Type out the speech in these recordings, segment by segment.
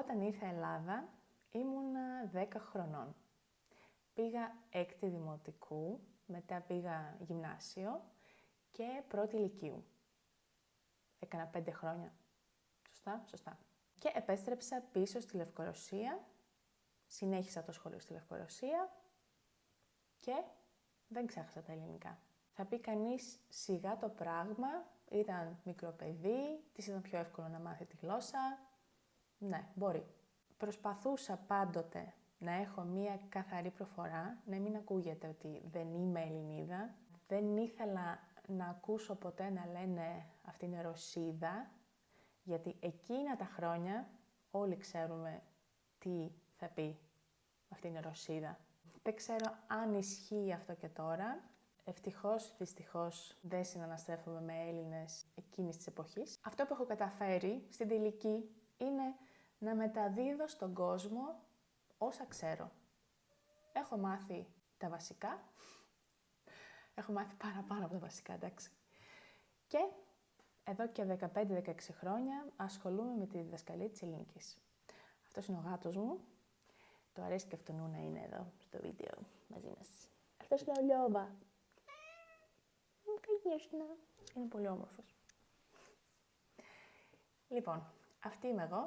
Όταν ήρθα Ελλάδα ήμουνα 10 χρονών. Πήγα 6η δημοτικού, μετά πήγα γυμνάσιο και 1η λυκείου. Έκανα 5 χρόνια. Σωστά. Και επέστρεψα πίσω στη Λευκορωσία, συνέχισα το σχολείο στη Λευκορωσία και δεν ξέχασα τα ελληνικά. Θα πει κανείς σιγά το πράγμα, ήταν μικρό παιδί, της ήταν πιο εύκολο να μάθει τη γλώσσα. Ναι, μπορεί. Προσπαθούσα πάντοτε να έχω μία καθαρή προφορά, να μην ακούγεται ότι δεν είμαι Ελληνίδα. Δεν ήθελα να ακούσω ποτέ να λένε αυτή είναι Ρωσίδα, γιατί εκείνα τα χρόνια όλοι ξέρουμε τι θα πει αυτή είναι Ρωσίδα. Δεν ξέρω αν ισχύει αυτό και τώρα. Ευτυχώς, δυστυχώς, δεν συναναστρέφομαι με Έλληνες εκείνης της εποχής. Αυτό που έχω καταφέρει στην τελική είναι να μεταδίδω στον κόσμο όσα ξέρω. Έχω μάθει τα βασικά. Έχω μάθει παραπάνω από τα βασικά, εντάξει. Και εδώ και 15-16 χρόνια ασχολούμαι με τη διδασκαλία της ελληνικής. Αυτός είναι ο γάτος μου. Το αρέσει και αυτού να είναι εδώ στο βίντεο μαζί μας. Αυτός είναι ο Λιώβα. Είναι πολύ όμορφος. Λοιπόν, αυτή είμαι εγώ.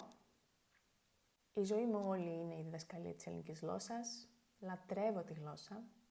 Η ζωή μου όλη είναι η διδασκαλία της ελληνικής γλώσσας. Λατρεύω τη γλώσσα.